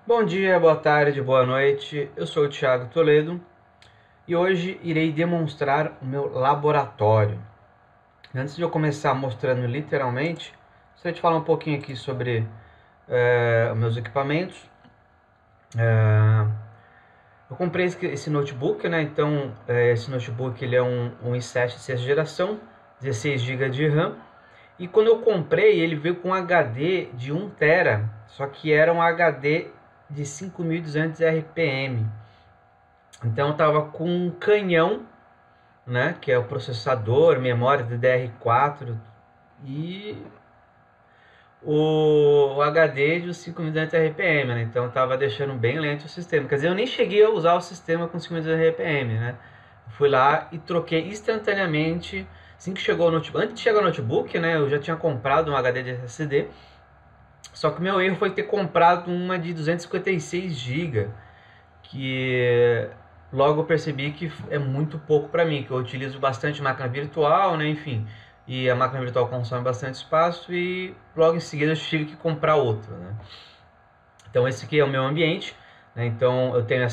Bom dia, boa tarde, boa noite. Eu sou o Thiago Toledo e hoje irei demonstrar o meu laboratório. Antes de eu começar mostrando literalmente, gostaria de falar um pouquinho aqui sobre os meus equipamentos. Eu comprei esse notebook, né? Então, esse notebook ele é um i7 sexta geração, 16 GB de RAM. E quando eu comprei, ele veio com um HD de 1 TB, só que era um HD de 5200 RPM. Então eu tava com um canhão, né, que é o processador, memória DDR4 e o HD de 5200 RPM, né? Então eu tava deixando bem lento o sistema. Quer dizer, eu nem cheguei a usar o sistema com 5200 RPM, né? Fui lá e troquei instantaneamente, assim que chegou o notebook. Antes de chegar o notebook, né, eu já tinha comprado um HD de SSD. Só que o meu erro foi ter comprado uma de 256 GB, que logo eu percebi que é muito pouco para mim, que eu utilizo bastante máquina virtual, né, enfim, e a máquina virtual consome bastante espaço e logo em seguida eu tive que comprar outra, né. Então esse aqui é o meu ambiente, né, então eu tenho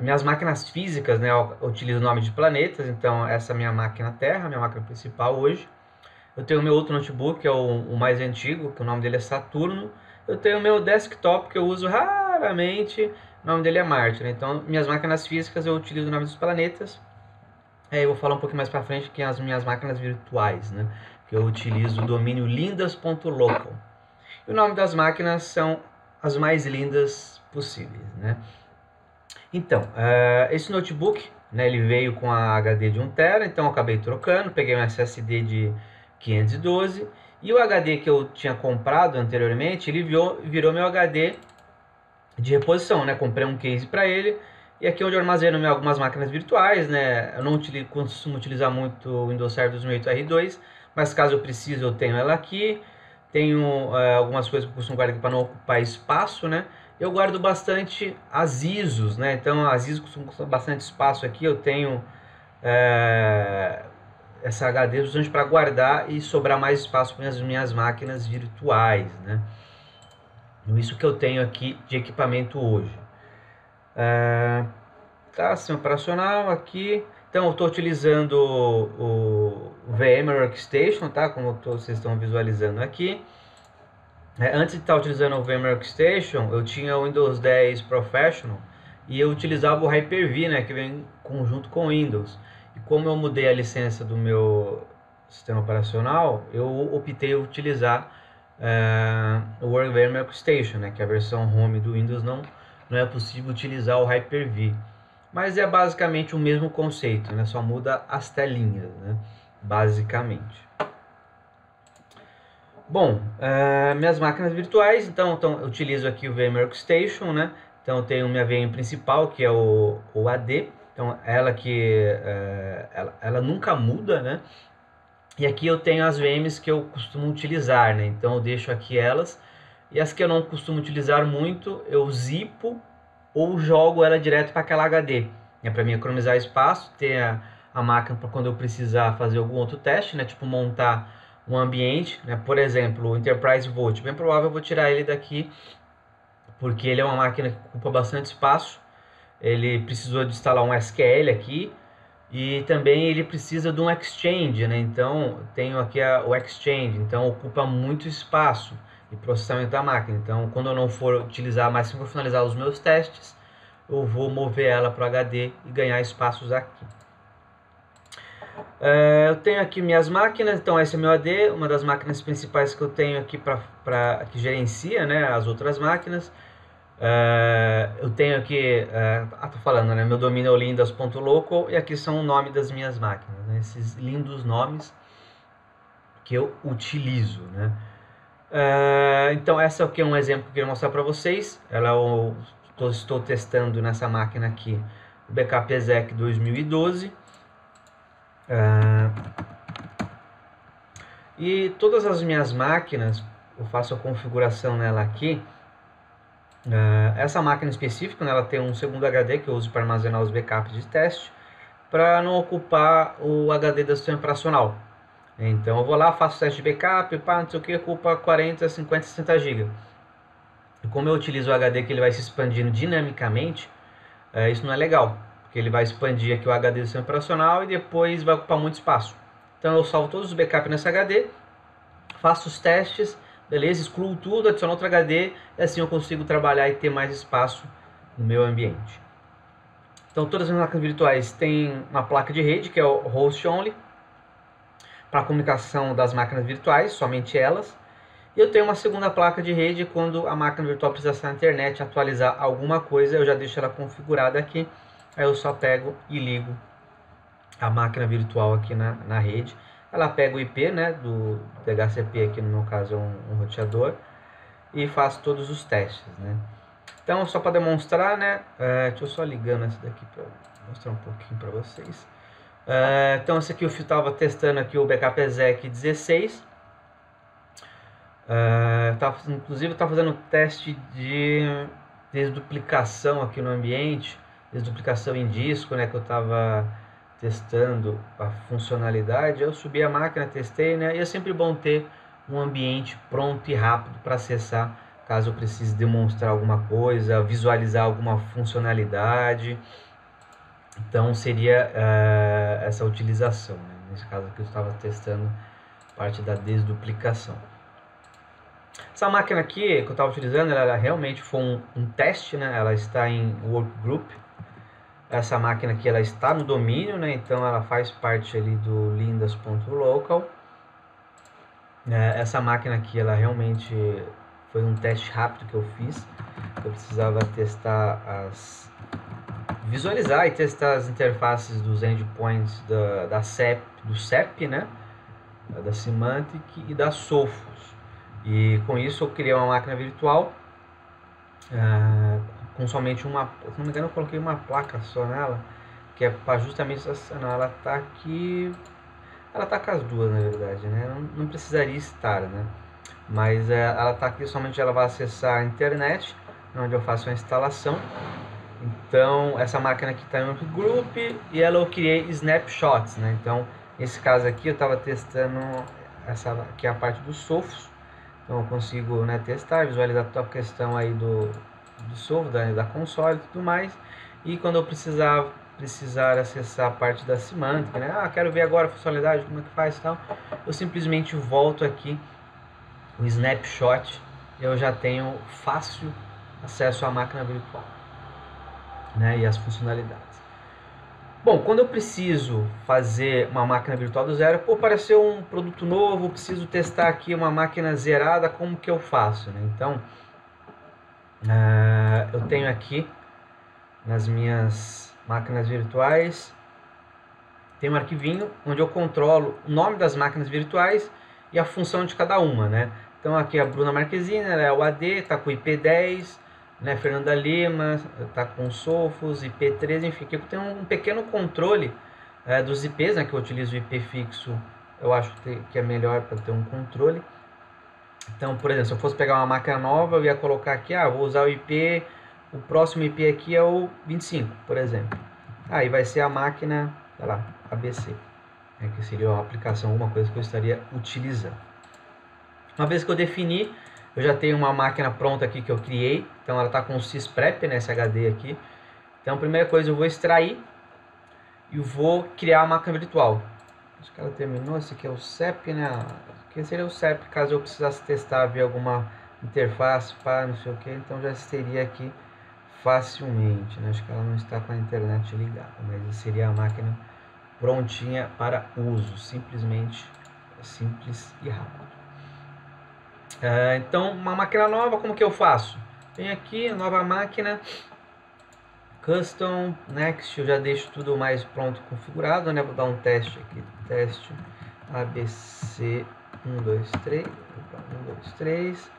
minhas máquinas físicas, né, eu utilizo o nome de planetas, então essa é a minha máquina Terra, minha máquina principal hoje. Eu tenho o meu outro notebook, que é o mais antigo, que o nome dele é Saturno. Eu tenho o meu desktop, que eu uso raramente, o nome dele é Marte, né? Então, minhas máquinas físicas eu utilizo o nome dos planetas. Aí eu vou falar um pouquinho mais pra frente que as minhas máquinas virtuais, né? Que eu utilizo o domínio lindas.local. E o nome das máquinas são as mais lindas possíveis, né? Então, esse notebook, né, ele veio com a HD de 1 TB, então eu acabei trocando, peguei um SSD de 512 e o HD que eu tinha comprado anteriormente, ele virou meu HD de reposição, né? Comprei um case para ele e aqui é onde eu armazeno algumas máquinas virtuais, né? Eu não costumo utilizar muito o Windows Server 2008 R2, mas caso eu precise eu tenho ela aqui. Tenho algumas coisas que eu costumo guardar aqui para não ocupar espaço, né? Eu guardo bastante as ISOs, né? Então as ISOs costumam ocupar bastante espaço aqui. Eu tenho essa HD justamente para guardar e sobrar mais espaço para as minhas máquinas virtuais, né? Isso que eu tenho aqui de equipamento hoje. Tá, sistema operacional aqui. Então eu estou utilizando o VMware Workstation, tá? Como vocês estão visualizando aqui. Antes de estar utilizando o VMware Workstation, eu tinha o Windows 10 Professional e eu utilizava o Hyper-V, né, que vem conjunto com o Windows. E como eu mudei a licença do meu sistema operacional, eu optei por utilizar o VMware Workstation, né, que é a versão home do Windows não é possível utilizar o Hyper-V. Mas é basicamente o mesmo conceito, né, só muda as telinhas, né, basicamente. Bom, minhas máquinas virtuais, então eu utilizo aqui o VMware Workstation, né? Então eu tenho minha VM principal, que é o AD, então ela ela nunca muda, né? E aqui eu tenho as VMs que eu costumo utilizar, né? Então eu deixo aqui elas, e as que eu não costumo utilizar muito, eu zipo ou jogo ela direto para aquela HD, né? Para mim economizar espaço, ter a máquina para quando eu precisar fazer algum outro teste, né? Tipo montar um ambiente, né? Por exemplo, o Enterprise Vault, bem provável eu vou tirar ele daqui, porque ele é uma máquina que ocupa bastante espaço, ele precisou de instalar um SQL aqui, e também ele precisa de um Exchange, né? Então, tenho aqui o Exchange, então ocupa muito espaço e processamento da máquina. Então, quando eu não for utilizar mais, se eu for finalizar os meus testes, eu vou mover ela para o HD e ganhar espaços aqui. Eu tenho aqui minhas máquinas, então esse é meu AD, uma das máquinas principais que eu tenho aqui que gerencia, né, as outras máquinas. Eu tenho aqui, tô falando, né, meu domínio é o lindas.local e aqui são o nome das minhas máquinas, né, esses lindos nomes que eu utilizo, né. Então essa aqui é um exemplo que eu queria mostrar para vocês. Estou testando nessa máquina aqui o backup exec 2012. E todas as minhas máquinas, eu faço a configuração nela aqui. Essa máquina específica, né, ela tem um segundo HD que eu uso para armazenar os backups de teste, para não ocupar o HD do sistema operacional. Então eu vou lá, faço o teste de backup, não sei o que, ocupa 40, 50, 60 GB. E como eu utilizo o HD que ele vai se expandindo dinamicamente, isso não é legal, porque ele vai expandir aqui o HD do sistema operacional e depois vai ocupar muito espaço. Então eu salvo todos os backups nesse HD, faço os testes, beleza, excluo tudo, adiciono outro HD e assim eu consigo trabalhar e ter mais espaço no meu ambiente. Então todas as minhas máquinas virtuais têm uma placa de rede que é o host only, para a comunicação das máquinas virtuais, somente elas. E eu tenho uma segunda placa de rede quando a máquina virtual precisa acessar a internet, atualizar alguma coisa, eu já deixo ela configurada aqui. Aí eu só pego e ligo a máquina virtual aqui na rede. Ela pega o IP, né, do DHCP, aqui no meu caso é um roteador, e faço todos os testes, né. Então, só para demonstrar, né, deixa eu só ligando essa daqui para mostrar um pouquinho para vocês. Então, esse aqui eu estava testando aqui o backup exec 16. Inclusive, eu estava fazendo teste de desduplicação aqui no ambiente, desduplicação em disco, né, que eu estava testando a funcionalidade. Eu subi a máquina, testei, né, e é sempre bom ter um ambiente pronto e rápido para acessar, caso eu precise demonstrar alguma coisa, visualizar alguma funcionalidade. Então seria essa utilização, né? Nesse caso aqui eu estava testando parte da desduplicação. Essa máquina aqui que eu estava utilizando, ela realmente foi um teste, né? Ela está em workgroup. Essa máquina aqui ela está no domínio, né? Então ela faz parte ali do lindas.local. Essa máquina aqui ela realmente foi um teste rápido que eu fiz. Eu precisava testar visualizar e testar as interfaces dos endpoints do CEP, né? Da Symantec e da Sophos. E com isso eu criei uma máquina virtual com somente uma, se não me engano eu coloquei uma placa só nela, que é para justamente não, ela está aqui, ela está com as duas na verdade, né? Não precisaria estar, né? Mas ela está aqui, somente ela vai acessar a internet, onde eu faço a instalação. Então essa máquina aqui está em um group e ela eu criei snapshots, né? Então nesse caso aqui eu estava testando essa aqui é a parte do Sophos. Então eu consigo, né, testar, visualizar toda a questão aí do Sophos, da console e tudo mais. E quando eu precisar acessar a parte da Symantec, né? Quero ver agora a funcionalidade, como é que faz e tal. Eu simplesmente volto aqui o snapshot e eu já tenho fácil acesso à máquina virtual, né, e as funcionalidades. Bom, quando eu preciso fazer uma máquina virtual do zero, apareceu um produto novo, preciso testar aqui uma máquina zerada, como que eu faço, né? Então, eu tenho aqui nas minhas máquinas virtuais, tem um arquivinho onde eu controlo o nome das máquinas virtuais e a função de cada uma, né? Então aqui a Bruna Marquezine, ela é o AD, está com IP 10, né? Fernanda Lima está com Sophos, IP 13, enfim, aqui eu tenho um pequeno controle dos IPs, né? Que eu utilizo o IP fixo, eu acho que é melhor para ter um controle. Então, por exemplo, se eu fosse pegar uma máquina nova, eu ia colocar aqui, vou usar o IP, o próximo IP aqui é o 25, por exemplo. Aí vai ser a máquina, sei lá, ABC, né? Que seria uma aplicação, alguma coisa que eu estaria utilizando. Uma vez que eu defini, eu já tenho uma máquina pronta aqui que eu criei. Então ela está com o sysprep, né, esse HD aqui. Então a primeira coisa eu vou extrair e vou criar a máquina virtual. Acho que ela terminou, esse aqui é o CEP, né? Aqui seria o CEP, caso eu precisasse testar, ver alguma interface, não sei o que. Então já teria aqui facilmente, né? Acho que ela não está com a internet ligada, mas seria a máquina prontinha para uso. Simplesmente simples e rápido. Então, uma máquina nova, como que eu faço? Vem aqui, nova máquina, Custom, Next, eu já deixo tudo mais pronto, configurado, né? Vou dar um teste aqui, teste ABC 1, 2, 3, 1, 2, 3,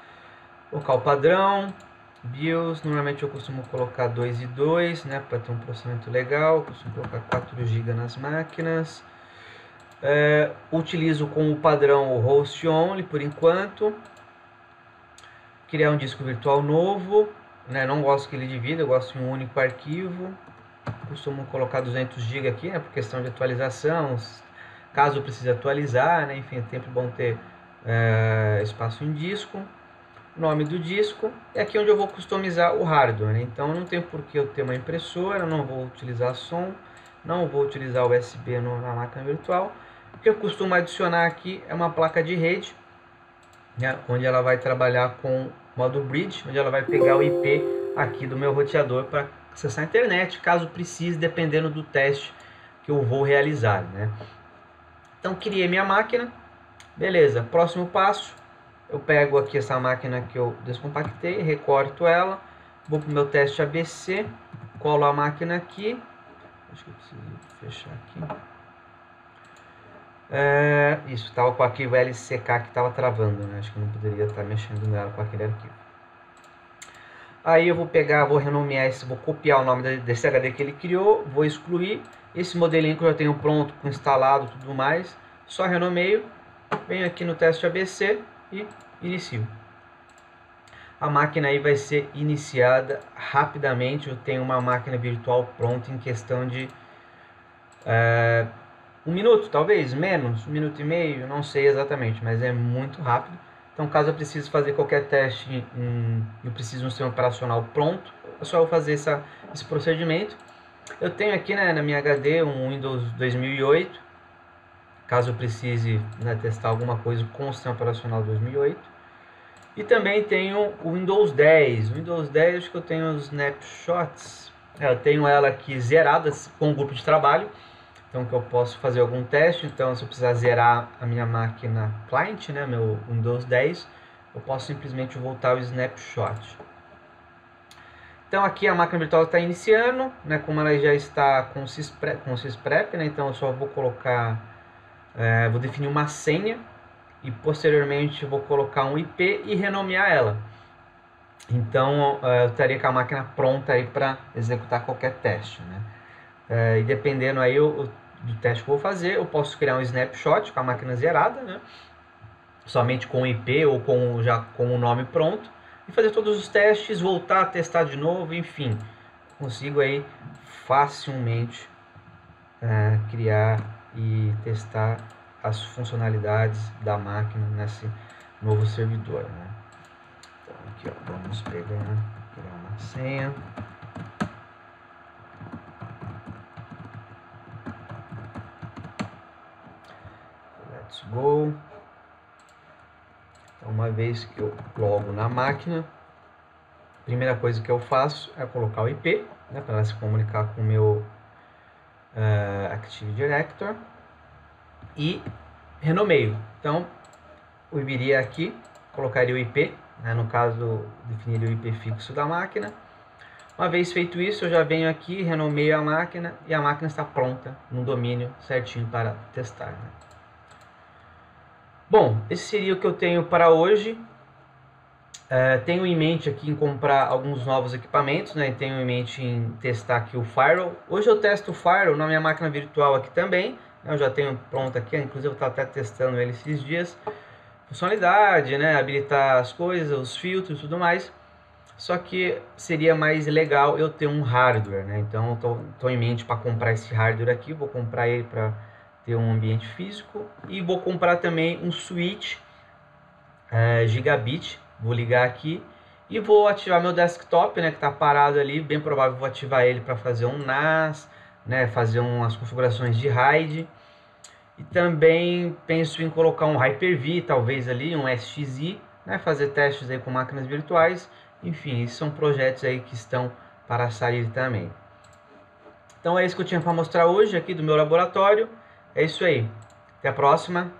colocar o padrão, BIOS, normalmente eu costumo colocar 2 e 2, né? Para ter um processamento legal, eu costumo colocar 4 GB nas máquinas. Utilizo como padrão o host only por enquanto. Criar um disco virtual novo, né? Não gosto que ele divida, eu gosto de um único arquivo. Costumo colocar 200 GB aqui, né? Por questão de atualização, caso eu precise atualizar, né? Enfim, é sempre bom ter espaço em disco. nome do disco, e aqui onde eu vou customizar o hardware, né? Então não tem por que eu ter uma impressora, não vou utilizar som, não vou utilizar USB na máquina virtual. O que eu costumo adicionar aqui é uma placa de rede, né? Onde ela vai trabalhar com modo bridge, onde ela vai pegar o IP aqui do meu roteador para acessar a internet, caso precise, dependendo do teste que eu vou realizar, né? Então criei minha máquina, beleza. Próximo passo, eu pego aqui essa máquina que eu descompactei, recorto ela, vou para o meu teste ABC, colo a máquina aqui, acho que eu preciso fechar aqui. Isso, estava com o arquivo LCK que estava travando, né? Acho que eu não poderia estar mexendo nela com aquele arquivo. Aí eu vou pegar, vou renomear esse, vou copiar o nome desse HD que ele criou, vou excluir. Esse modelinho que eu já tenho pronto, com instalado e tudo mais, só renomeio, venho aqui no teste ABC e inicio. A máquina aí vai ser iniciada rapidamente. Eu tenho uma máquina virtual pronta em questão de 1 minuto, talvez, menos, 1 minuto e meio, não sei exatamente, mas é muito rápido. Então, caso eu precise fazer qualquer teste, eu preciso de um sistema operacional pronto, é só eu fazer esse procedimento. Eu tenho aqui, né, na minha HD um Windows 2008, caso eu precise, né, testar alguma coisa com o sistema operacional 2008. E também tenho o Windows 10. O Windows 10, acho que eu tenho os snapshots. Eu tenho ela aqui zerada com o grupo de trabalho. Então que eu posso fazer algum teste. Então se eu precisar zerar a minha máquina client, né, meu Windows 10, eu posso simplesmente voltar o snapshot. Então aqui a máquina virtual está iniciando, né, como ela já está com sysprep, né, então eu só vou colocar, vou definir uma senha e posteriormente vou colocar um IP e renomear ela. Então eu estaria com a máquina pronta aí para executar qualquer teste, né? E dependendo aí do teste que eu vou fazer, eu posso criar um snapshot com a máquina zerada, né, somente com o IP ou já com o nome pronto, e fazer todos os testes, voltar a testar de novo, enfim, consigo aí facilmente criar e testar as funcionalidades da máquina nesse novo servidor, né? Então aqui, ó, vamos criar uma senha. Let's go. Então, uma vez que eu logo na máquina, a primeira coisa que eu faço é colocar o IP, né, para ela se comunicar com o meu Active Directory, e renomeio. Então eu viria aqui, colocaria o IP, né, no caso definiria o IP fixo da máquina. Uma vez feito isso, eu já venho aqui, renomeio a máquina e a máquina está pronta no domínio certinho para testar, né? Bom, esse seria o que eu tenho para hoje. Tenho em mente aqui em comprar alguns novos equipamentos, né? Tenho em mente em testar aqui o Firewall. Hoje eu testo o Firewall na minha máquina virtual aqui também, né? Eu já tenho pronto aqui, inclusive eu estava até testando ele esses dias. Funcionalidade, né? Habilitar as coisas, os filtros e tudo mais. Só que seria mais legal eu ter um hardware, né? Então eu tô em mente para comprar esse hardware aqui. Vou comprar ele para ter um ambiente físico. E vou comprar também um switch gigabit. Vou ligar aqui e vou ativar meu desktop, né, que está parado ali. Bem provável vou ativar ele para fazer um NAS, né, fazer umas configurações de RAID. E também penso em colocar um Hyper-V, talvez ali, um SXI, né, fazer testes aí com máquinas virtuais. Enfim, esses são projetos aí que estão para sair também. Então é isso que eu tinha para mostrar hoje aqui do meu laboratório. É isso aí. Até a próxima.